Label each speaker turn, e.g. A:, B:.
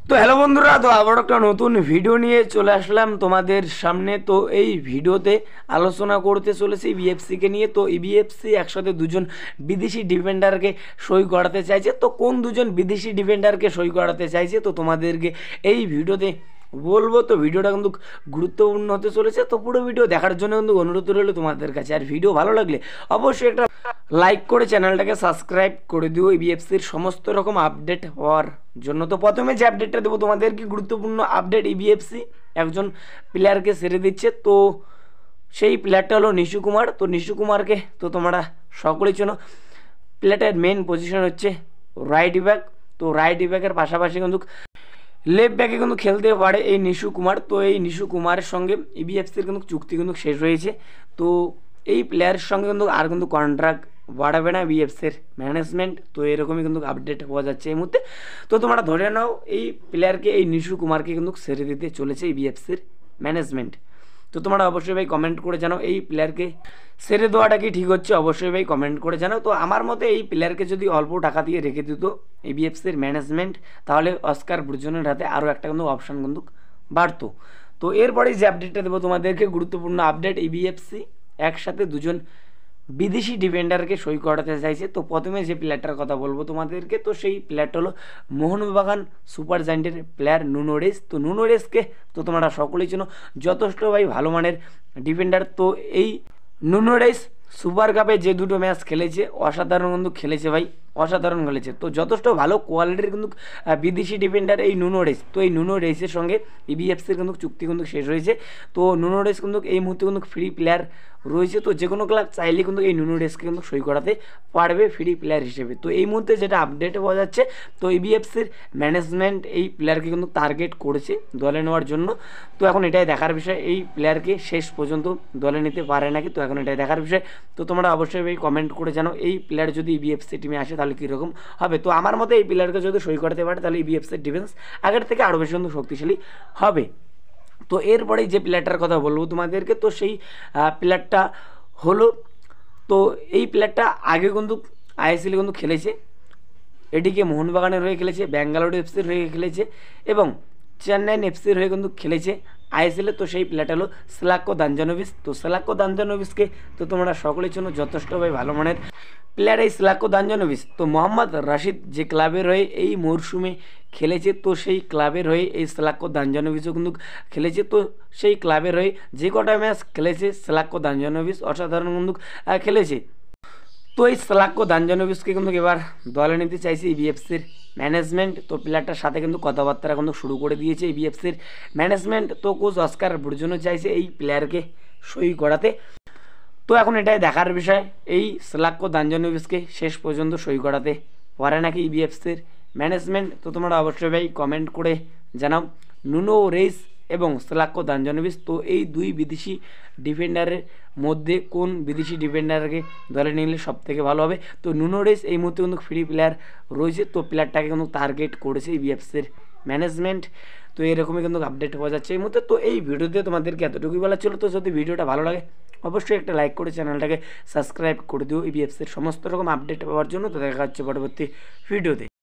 A: তো হ্যালো বন্ধুরা, তো আবার একটা নতুন ভিডিও নিয়ে চলে আসলাম তোমাদের সামনে। তো এই ভিডিওতে আলোচনা করতে চলেছি ইবিএফসিকে নিয়ে। তো ইবিএফসি একসাথে দুজন বিদেশি ডিফেন্ডারকে সই করাতে চাইছে। তো কোন দুজন বিদেশি ডিফেন্ডারকে সই করাতে চাইছে তো তোমাদেরকে এই ভিডিওতে বলবো। তো ভিডিওটা কিন্তু গুরুত্বপূর্ণ হতে চলেছে, তো পুরো ভিডিও দেখার জন্য কিন্তু অনুরোধ রইল তোমাদের কাছে। আর ভিডিও ভালো লাগলে অবশ্যই একটা লাইক করে চ্যানেলটাকে সাবস্ক্রাইব করে দিও ইবিএফসির সমস্ত রকম আপডেট হওয়ার জন্য। তো প্রথমে যে আপডেটটা দেবো তোমাদেরকে, গুরুত্বপূর্ণ আপডেট, ইবিএফসি একজন প্লেয়ারকে ছেড়ে দিচ্ছে। তো সেই প্লেয়ারটা হলো নিশু কুমার। তো নিশু কুমারকে তো তোমরা সকলেই চেনো। প্লেয়ারটার মেন পজিশন হচ্ছে রাইট ব্যাক। তো রাইট ব্যাকের পাশাপাশি কিন্তু লেফট ব্যাকে কিন্তু খেলতে পারে এই নিশু কুমার। তো এই নিশু কুমারের সঙ্গে ইবিএফসির কিন্তু চুক্তি কিন্তু শেষ হয়েছে। তো এই প্লেয়ারের সঙ্গে কিন্তু আর কিন্তু কন্ট্রাক্ট বাড়াবে না বিএফসির ম্যানেজমেন্ট। তো এরকমই কিন্তু আপডেট পাওয়া যাচ্ছে এই মুহূর্তে। তো তোমরা ধরে নাও এই প্লেয়ারকে, এই নিশু কুমারকে কিন্তু ছেড়ে দিতে চলেছে এই বিএফসির ম্যানেজমেন্ট। তো তোমরা অবশ্যই ভাই কমেন্ট করে জানাও এই প্লেয়ারকে ছেড়ে দেওয়াটা কি ঠিক হচ্ছে, অবশ্যই ভাই কমেন্ট করে জানাও। তো আমার মতে এই প্লেয়ারকে যদি অল্প টাকা দিয়ে রেখে দিত এবিএফসির ম্যানেজমেন্ট, তাহলে অস্কার ব্রুজনের হাতে আরও একটা কিন্তু অপশান কিন্তু বাড়তো। তো এরপরে যে আপডেটটা দেবো তোমাদেরকে, গুরুত্বপূর্ণ আপডেট, এবিএফসি একসাথে দুজন বিদেশি ডিফেন্ডারকে সই করাতে চাইছে। তো প্রথমে যে প্লেয়ারটার কথা বলবো তোমাদেরকে, তো সেই প্লেয়ারটা হলো মোহনবাগান সুপার জায়েন্টের প্লেয়ার নুনো রেস। তো নুনো রেসকে তো তোমরা সকলেই চেনো, যথেষ্ট ভাই ভালো মানের ডিফেন্ডার। তো এই নুনো রেস সুপার কাপে যে দুটো ম্যাচ খেলেছে অসাধারণ কিন্তু খেলেছে ভাই, অসাধারণ খেলেছে। তো যথেষ্ট ভালো কোয়ালিটির কিন্তু বিদেশি ডিফেন্ডার এই নুনো রেস। তো এই নুনো রেসের সঙ্গে ইবিএফসির কিন্তু চুক্তি কিন্তু শেষ হয়েছে। তো নুনো রেস কিন্তু এই মুহূর্তে কিন্তু ফ্রি প্লেয়ার রয়েছে। তো যে কোনো ক্লাব চাইলে কিন্তু এই নুনো রেসকে কিন্তু সই করাতে পারবে ফ্রি প্লেয়ার হিসেবে। তো এই মুহূর্তে যেটা আপডেট পাওয়া যাচ্ছে, তো ইবিএফসির ম্যানেজমেন্ট এই প্লেয়ারকে কিন্তু টার্গেট করেছে দলে নেওয়ার জন্য। তো এখন এটাই দেখার বিষয় এই প্লেয়ারকে শেষ পর্যন্ত দলে নিতে পারে নাকি। তো এখন এটাই দেখার বিষয়। তো তোমরা অবশ্যই ভাই কমেন্ট করে জানো এই প্লেয়ার যদি ইবিএফসি টিমে আসে তাহলে কীরকম হবে। তো আমার মতে এই প্লেয়ারকে যদি সই করতে পারে তাহলে ইবিএফসির ডিফেন্স আগের থেকে আরও বেশি কিন্তু শক্তিশালী হবে। তো এরপরেই যে প্লেয়ারটার কথা বলবো তোমাদেরকে, তো সেই প্লেয়ারটা হলো, তো এই প্লেয়ারটা আগে কিন্তু আইএসএলে কিন্তু খেলেছে, এটিকে মোহনবাগানের হয়ে খেলেছে, ব্যাঙ্গালোর এফসির হয়ে খেলেছে এবং চেন্নাইন এফসির হয়ে কিন্তু খেলেছে আইএসএলে। তো সেই প্লেয়ারটা হলো স্লাক্কো দানজানোভিচ। তো স্লাক্কো দানজানোভিচকে তো তোমরা সকলের জন্য যথেষ্টভাবে ভালো মানের প্লেয়ার এই স্লাক্কো দানজানোভিচ। তো মোহাম্মদ রাশিদ যে ক্লাবের হয়ে এই মরশুমে খেলেছে, তো সেই ক্লাবের হয়ে এই স্লাক্কো দানজানোভিচও কিন্তু খেলেছে। তো সেই ক্লাবের হয়ে যে কটা ম্যাচ খেলেছে স্লাক্কো দানজানোভিচ অসাধারণ কিন্তু খেলেছে। তো এই স্লাক্কো দানজানোভিচকে কিন্তু এবার দলে নিতে চাইছে ইবিএফসির ম্যানেজমেন্ট। তো প্লেয়ারটার সাথে কিন্তু কথাবার্তা কিন্তু শুরু করে দিয়েছে ইবিএফসির ম্যানেজমেন্ট। তো কোচ অস্কার ব্রুজনও চাইছে এই প্লেয়ারকে সই করাতে। তো এখন এটাই দেখার বিষয় এই স্লাক্কো দানজানোভিচকে শেষ পর্যন্ত সই করাতে পারে নাকি ইবিএফসির ম্যানেজমেন্ট। তো তোমরা অবশ্যই ভাই কমেন্ট করে জানাও নুনো রেস এবং স্লাক্কো দানজানোভিচ, তো এই দুই বিদেশি ডিফেন্ডারের মধ্যে কোন বিদেশি ডিফেন্ডারকে দলে নিলে সব থেকে ভালো হবে। তো নুনো রেস এই মুহূর্তে কিন্তু ফ্রি প্লেয়ার রয়েছে। তো প্লেয়ারটাকে কিন্তু টার্গেট করেছে ইবিএফসির ম্যানেজমেন্ট। তো এরকমই কিন্তু আপডেট পাওয়া যাচ্ছে এই মুহূর্তে। তো এই ভিডিওতে তোমাদেরকে এতটুকুই বলা ছিল। তো যদি ভিডিওটা ভালো লাগে অবশ্যই একটা লাইক করে চ্যানেলটাকে সাবস্ক্রাইব করে দিও ইবিএফসির সমস্ত রকম আপডেট পাওয়ার জন্য। তো দেখা হচ্ছে পরবর্তী ভিডিওতে।